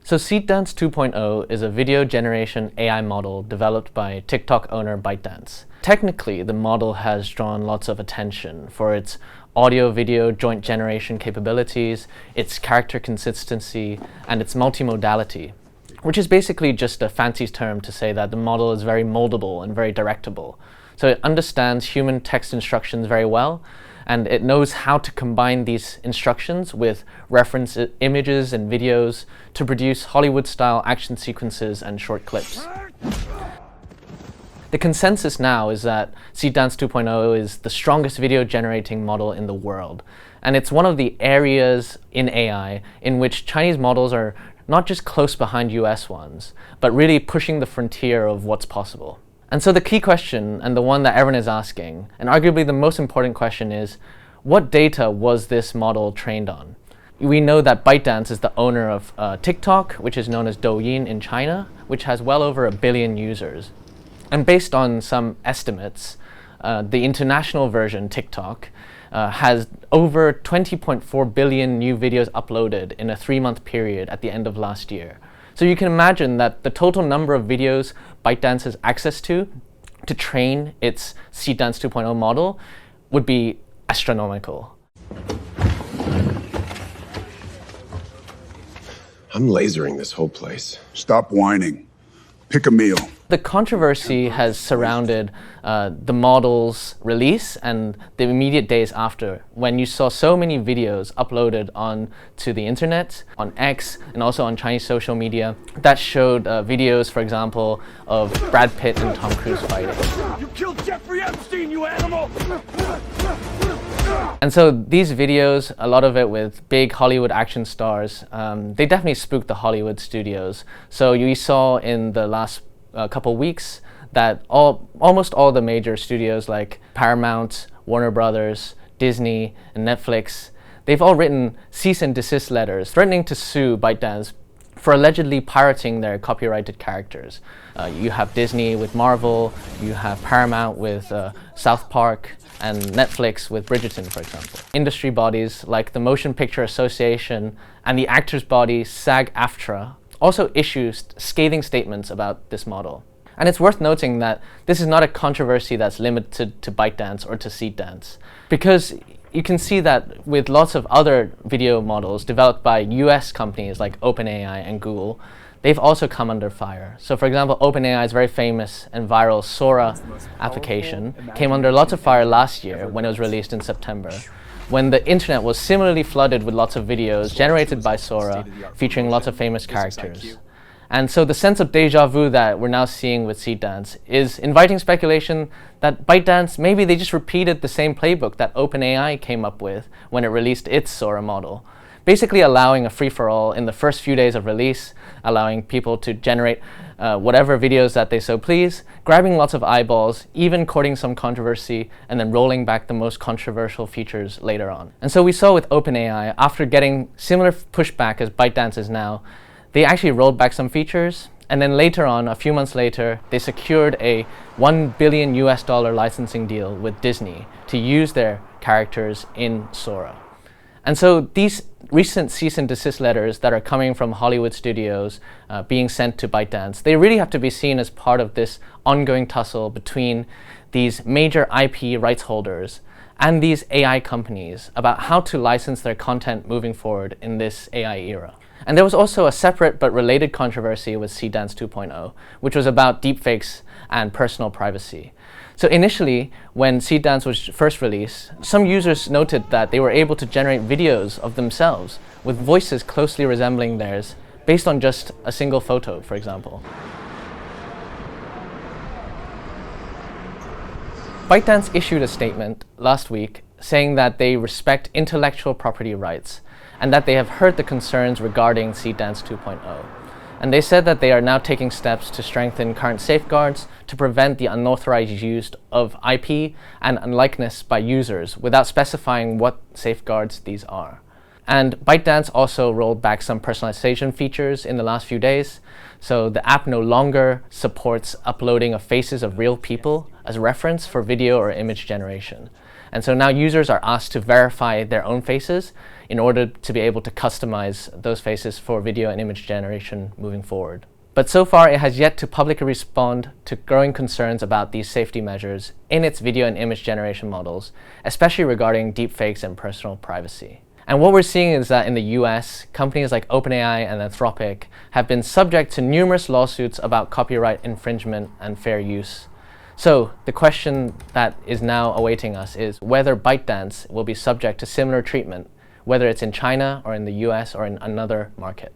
So Seedance 2.0 is a video generation AI model developed by TikTok owner ByteDance. Technically, the model has drawn lots of attention for its audio-video joint generation capabilities, its character consistency, and its multimodality, which is basically just a fancy term to say that the model is very moldable and very directable. So it understands human text instructions very well, and it knows how to combine these instructions with reference images and videos to produce Hollywood-style action sequences and short clips. The consensus now is that Seedance 2.0 is the strongest video generating model in the world, and it's one of the areas in AI in which Chinese models are not just close behind US ones, but really pushing the frontier of what's possible. And so the key question, and the one that everyone is asking, and arguably the most important question is, what data was this model trained on? We know that ByteDance is the owner of TikTok, which is known as Douyin in China, which has well over 1 billion users. And based on some estimates, the international version, TikTok, has over 20.4 billion new videos uploaded in a 3-month period at the end of last year. So you can imagine that the total number of videos ByteDance has access to train its Seedance 2.0 model would be astronomical. I'm lasering this whole place. Stop whining. Pick a meal. The controversy has surrounded the model's release and the immediate days after, when you saw so many videos uploaded onto the internet, on X, and also on Chinese social media that showed videos, for example, of Brad Pitt and Tom Cruise fighting. You killed Jeffrey Epstein, you animal! And so these videos, a lot of it with big Hollywood action stars, they definitely spooked the Hollywood studios. So you saw in the last couple weeks that almost all the major studios like Paramount, Warner Brothers, Disney, and Netflix, they've all written cease and desist letters threatening to sue ByteDance for allegedly pirating their copyrighted characters. You have Disney with Marvel, you have Paramount with South Park, and Netflix with Bridgerton, for example. Industry bodies like the Motion Picture Association and the actors' body SAG-AFTRA also issues scathing statements about this model. And it's worth noting that this is not a controversy that's limited to ByteDance or to Seedance, because you can see that with lots of other video models developed by US companies like OpenAI and Google, they've also come under fire. So for example, OpenAI's very famous and viral Sora application came under lots of fire last year when it was released in September, when the internet was similarly flooded with lots of videos generated by Sora featuring lots of famous characters. And so the sense of deja vu that we're now seeing with Seedance is inviting speculation that ByteDance, maybe they just repeated the same playbook that OpenAI came up with when it released its Sora model, basically allowing a free-for-all in the first few days of release, allowing people to generate whatever videos that they so please, grabbing lots of eyeballs, even courting some controversy, and then rolling back the most controversial features later on. And so we saw with OpenAI, after getting similar pushback as ByteDance is now, they actually rolled back some features, and then later on, a few months later, they secured a $1 billion licensing deal with Disney to use their characters in Sora. And so these recent cease and desist letters that are coming from Hollywood studios being sent to ByteDance, they really have to be seen as part of this ongoing tussle between these major IP rights holders and these AI companies about how to license their content moving forward in this AI era. And there was also a separate but related controversy with Seedance 2.0, which was about deepfakes and personal privacy. So initially, when Seedance was first released, some users noted that they were able to generate videos of themselves with voices closely resembling theirs based on just a single photo, for example. ByteDance issued a statement last week saying that they respect intellectual property rights and that they have heard the concerns regarding Seedance 2.0. And they said that they are now taking steps to strengthen current safeguards to prevent the unauthorized use of IP and unlikeness by users without specifying what safeguards these are. And ByteDance also rolled back some personalization features in the last few days. So the app no longer supports uploading of faces of real people as a reference for video or image generation. And so now users are asked to verify their own faces in order to be able to customize those faces for video and image generation moving forward. But so far, it has yet to publicly respond to growing concerns about these safety measures in its video and image generation models, especially regarding deepfakes and personal privacy. And what we're seeing is that in the US, companies like OpenAI and Anthropic have been subject to numerous lawsuits about copyright infringement and fair use. So the question that is now awaiting us is whether ByteDance will be subject to similar treatment, whether it's in China or in the US or in another market.